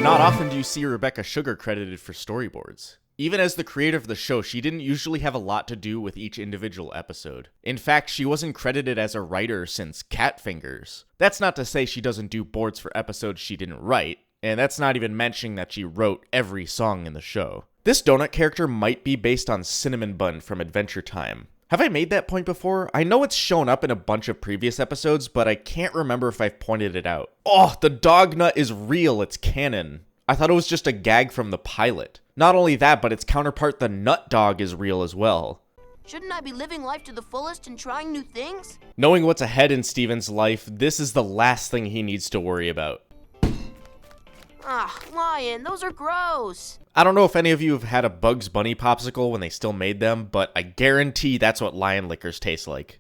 Not often do you see Rebecca Sugar credited for storyboards. Even as the creator of the show, she didn't usually have a lot to do with each individual episode. In fact, she wasn't credited as a writer since Cat Fingers. That's not to say she doesn't do boards for episodes she didn't write, and that's not even mentioning that she wrote every song in the show. This donut character might be based on Cinnamon Bun from Adventure Time. Have I made that point before? I know it's shown up in a bunch of previous episodes, but I can't remember if I've pointed it out. Oh, the dog nut is real, it's canon. I thought it was just a gag from the pilot. Not only that, but its counterpart, the nut dog, is real as well. Shouldn't I be living life to the fullest and trying new things? Knowing what's ahead in Steven's life, this is the last thing he needs to worry about. Ah, Lion, those are gross. I don't know if any of you have had a Bugs Bunny popsicle when they still made them, but I guarantee that's what Lion Lickers taste like.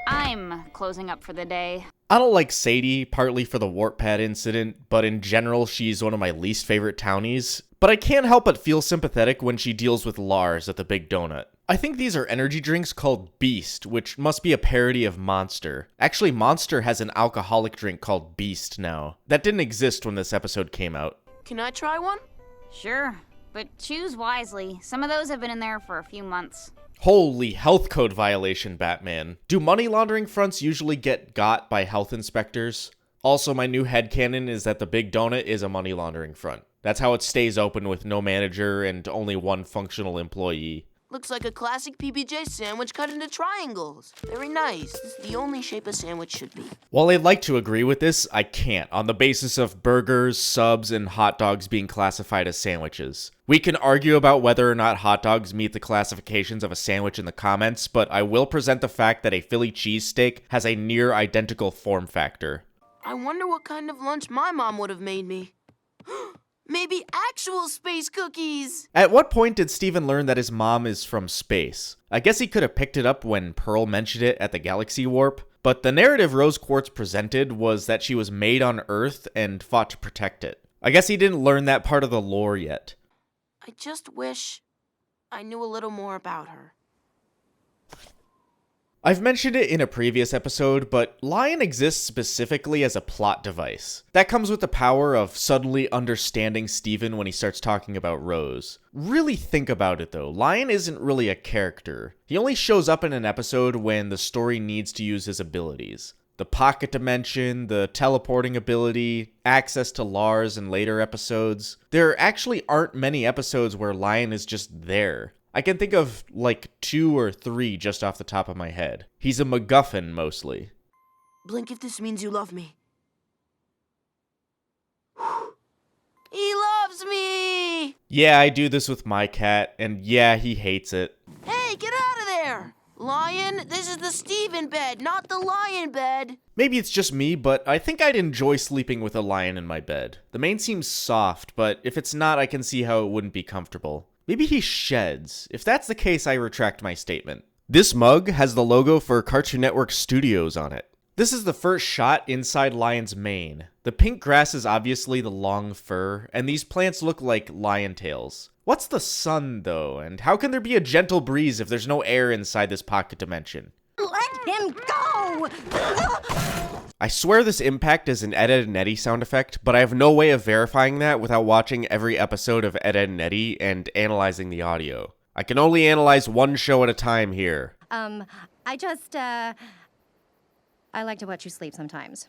I'm closing up for the day. I don't like Sadie, partly for the warp pad incident, but in general she's one of my least favorite townies. But I can't help but feel sympathetic when she deals with Lars at the Big Donut. I think these are energy drinks called Beast, which must be a parody of Monster. Actually, Monster has an alcoholic drink called Beast now. That didn't exist when this episode came out. Can I try one? Sure, but choose wisely. Some of those have been in there for a few months. Holy health code violation, Batman. Do money laundering fronts usually get got by health inspectors? Also, my new headcanon is that the Big Donut is a money laundering front. That's how it stays open with no manager and only one functional employee. Looks like a classic PBJ sandwich cut into triangles. Very nice. This is the only shape a sandwich should be. While I'd like to agree with this, I can't, on the basis of burgers, subs, and hot dogs being classified as sandwiches. We can argue about whether or not hot dogs meet the classifications of a sandwich in the comments, but I will present the fact that a Philly cheesesteak has a near identical form factor. I wonder what kind of lunch my mom would have made me. Maybe actual space cookies! At what point did Steven learn that his mom is from space? I guess he could have picked it up when Pearl mentioned it at the Galaxy Warp, but the narrative Rose Quartz presented was that she was made on Earth and fought to protect it. I guess he didn't learn that part of the lore yet. I just wish I knew a little more about her. I've mentioned it in a previous episode, but Lion exists specifically as a plot device. That comes with the power of suddenly understanding Steven when he starts talking about Rose. Really think about it though, Lion isn't really a character. He only shows up in an episode when the story needs to use his abilities. The pocket dimension, the teleporting ability, access to Lars in later episodes. There actually aren't many episodes where Lion is just there. I can think of like 2 or 3 just off the top of my head. He's a MacGuffin mostly. Blink if this means you love me. He loves me! Yeah, I do this with my cat, and yeah, he hates it. Hey, get out of there! Lion, this is the Steven bed, not the lion bed. Maybe it's just me, but I think I'd enjoy sleeping with a lion in my bed. The mane seems soft, but if it's not, I can see how it wouldn't be comfortable. Maybe he sheds. If that's the case, I retract my statement. This mug has the logo for Cartoon Network Studios on it. This is the first shot inside Lion's mane. The pink grass is obviously the long fur, and these plants look like lion tails. What's the sun, though, and how can there be a gentle breeze if there's no air inside this pocket dimension? Let him go! I swear this impact is an Ed, Edd and Eddy sound effect, but I have no way of verifying that without watching every episode of Ed, Edd and Eddy and analyzing the audio. I can only analyze one show at a time here. I like to watch you sleep sometimes.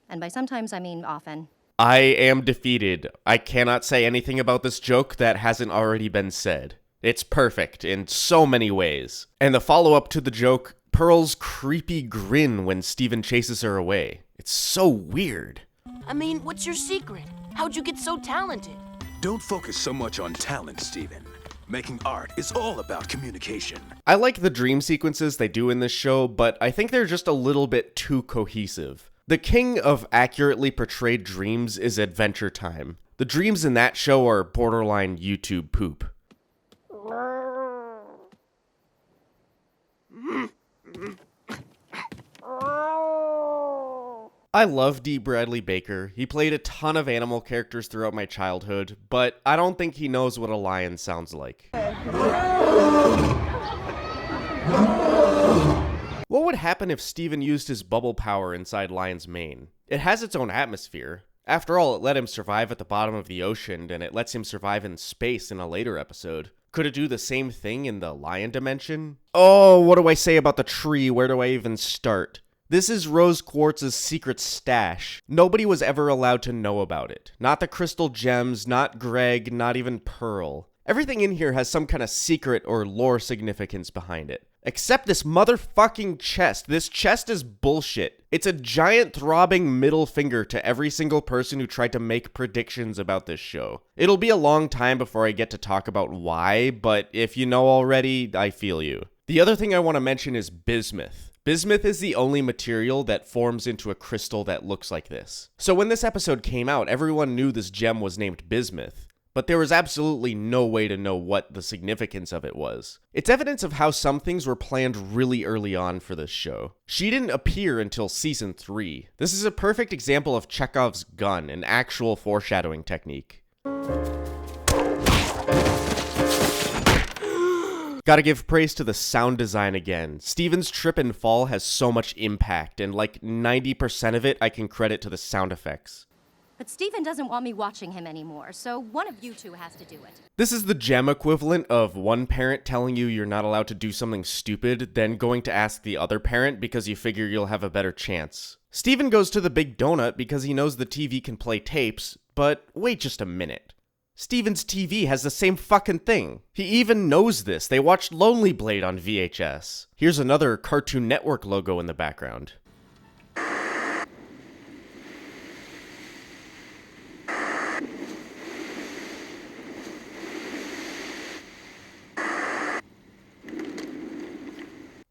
And by sometimes, I mean often. I am defeated. I cannot say anything about this joke that hasn't already been said. It's perfect in so many ways. And the follow-up to the joke, Pearl's creepy grin when Steven chases her away. It's so weird. I mean, what's your secret? How'd you get so talented? Don't focus so much on talent, Steven. Making art is all about communication. I like the dream sequences they do in this show, but I think they're just a little bit too cohesive. The king of accurately portrayed dreams is Adventure Time. The dreams in that show are borderline YouTube poop. I love D. Bradley Baker. He played a ton of animal characters throughout my childhood, but I don't think he knows what a lion sounds like. What would happen if Steven used his bubble power inside Lion's mane? It has its own atmosphere. After all, it let him survive at the bottom of the ocean, and it lets him survive in space in a later episode. Could it do the same thing in the lion dimension? Oh, what do I say about the tree? Where do I even start? This is Rose Quartz's secret stash. Nobody was ever allowed to know about it. Not the crystal gems, not Greg, not even Pearl. Everything in here has some kind of secret or lore significance behind it. Except this motherfucking chest. This chest is bullshit. It's a giant throbbing middle finger to every single person who tried to make predictions about this show. It'll be a long time before I get to talk about why, but if you know already, I feel you. The other thing I want to mention is bismuth. Bismuth is the only material that forms into a crystal that looks like this. So when this episode came out, everyone knew this gem was named bismuth, but there was absolutely no way to know what the significance of it was. It's evidence of how some things were planned really early on for this show. She didn't appear until season 3. This is a perfect example of Chekhov's gun, an actual foreshadowing technique. Gotta give praise to the sound design again. Steven's trip and fall has so much impact, and like 90% of it I can credit to the sound effects. But Steven doesn't want me watching him anymore, so one of you two has to do it. This is the gem equivalent of one parent telling you you're not allowed to do something stupid, then going to ask the other parent because you figure you'll have a better chance. Steven goes to the Big Donut because he knows the TV can play tapes, but wait just a minute. Steven's TV has the same fucking thing. He even knows this. They watched Lonely Blade on VHS. Here's another Cartoon Network logo in the background.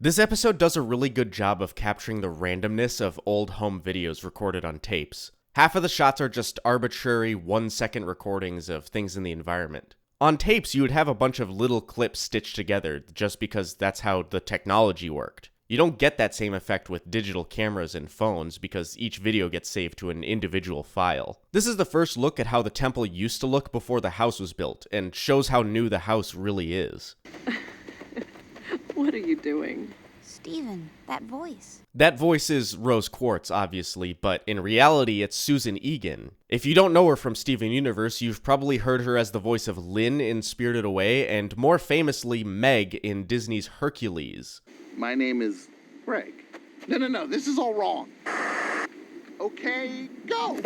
This episode does a really good job of capturing the randomness of old home videos recorded on tapes. Half of the shots are just arbitrary 1-second recordings of things in the environment. On tapes, you would have a bunch of little clips stitched together just because that's how the technology worked. You don't get that same effect with digital cameras and phones because each video gets saved to an individual file. This is the first look at how the temple used to look before the house was built, and shows how new the house really is. What are you doing? Steven, that voice. That voice is Rose Quartz, obviously, but in reality, it's Susan Egan. If you don't know her from Steven Universe, you've probably heard her as the voice of Lynn in Spirited Away, and more famously, Meg in Disney's Hercules. My name is Greg. No, this is all wrong. Okay, go!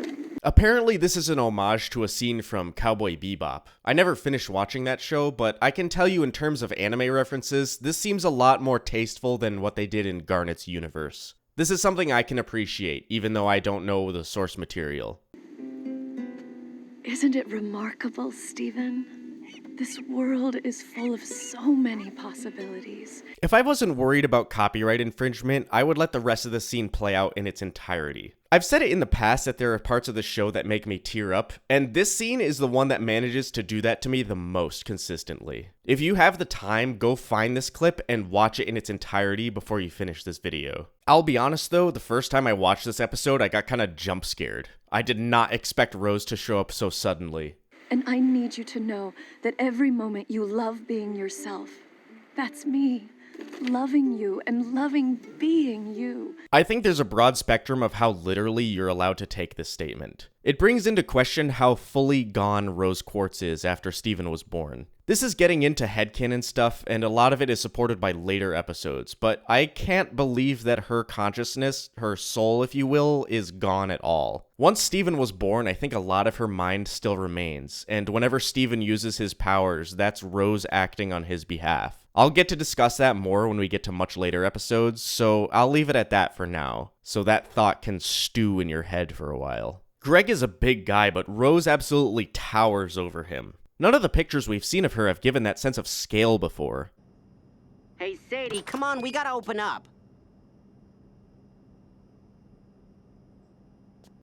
Apparently, this is an homage to a scene from Cowboy Bebop. I never finished watching that show, but I can tell you in terms of anime references, this seems a lot more tasteful than what they did in Garnet's universe. This is something I can appreciate, even though I don't know the source material. Isn't it remarkable, Steven? This world is full of so many possibilities. If I wasn't worried about copyright infringement, I would let the rest of the scene play out in its entirety. I've said it in the past that there are parts of the show that make me tear up, and this scene is the one that manages to do that to me the most consistently. If you have the time, go find this clip and watch it in its entirety before you finish this video. I'll be honest though, the first time I watched this episode, I got kinda jump scared. I did not expect Rose to show up so suddenly. And I need you to know that every moment you love being yourself. That's me. Loving you and loving being you. I think there's a broad spectrum of how literally you're allowed to take this statement. It brings into question how fully gone Rose Quartz is after Steven was born. This is getting into headcanon stuff, and a lot of it is supported by later episodes, but I can't believe that her consciousness, her soul if you will, is gone at all. Once Steven was born, I think a lot of her mind still remains, and whenever Steven uses his powers, that's Rose acting on his behalf. I'll get to discuss that more when we get to much later episodes, so I'll leave it at that for now, so that thought can stew in your head for a while. Greg is a big guy, but Rose absolutely towers over him. None of the pictures we've seen of her have given that sense of scale before. Hey, Sadie, come on, we gotta open up.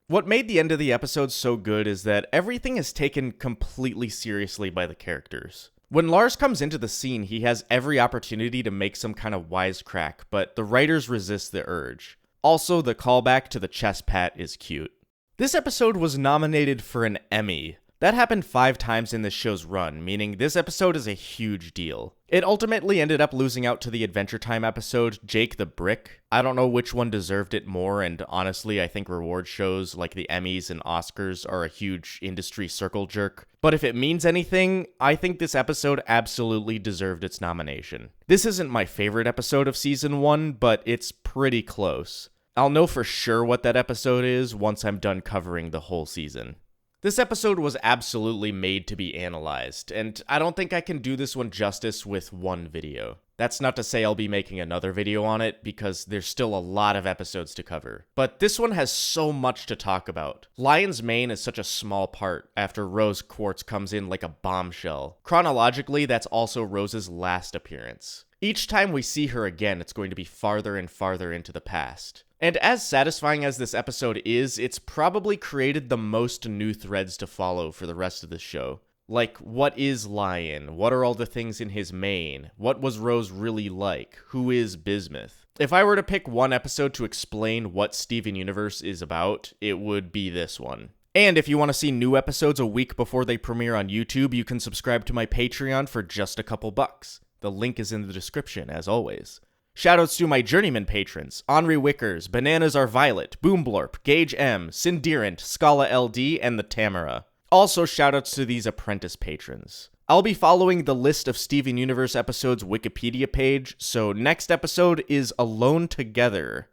What made the end of the episode so good is that everything is taken completely seriously by the characters. When Lars comes into the scene, he has every opportunity to make some kind of wisecrack, but the writers resist the urge. Also, the callback to the chest pat is cute. This episode was nominated for an Emmy. That happened 5 times in this show's run, meaning this episode is a huge deal. It ultimately ended up losing out to the Adventure Time episode, Jake the Brick. I don't know which one deserved it more, and honestly, I think reward shows like the Emmys and Oscars are a huge industry circle jerk. But if it means anything, I think this episode absolutely deserved its nomination. This isn't my favorite episode of Season 1, but it's pretty close. I'll know for sure what that episode is once I'm done covering the whole season. This episode was absolutely made to be analyzed, and I don't think I can do this one justice with one video. That's not to say I'll be making another video on it, because there's still a lot of episodes to cover. But this one has so much to talk about. Lion's Mane is such a small part after Rose Quartz comes in like a bombshell. Chronologically, that's also Rose's last appearance. Each time we see her again, it's going to be farther and farther into the past. And as satisfying as this episode is, it's probably created the most new threads to follow for the rest of the show. Like, what is Lion? What are all the things in his mane? What was Rose really like? Who is Bismuth? If I were to pick one episode to explain what Steven Universe is about, it would be this one. And if you want to see new episodes a week before they premiere on YouTube, you can subscribe to my Patreon for just a couple bucks. The link is in the description, as always. Shoutouts to my Journeyman patrons, Henri Wickers, Bananas Are Violet, Boomblorp, Gage M, Cinderant, Scala LD, and the Tamara. Also shoutouts to these apprentice patrons. I'll be following the list of Steven Universe episodes Wikipedia page, so next episode is Alone Together.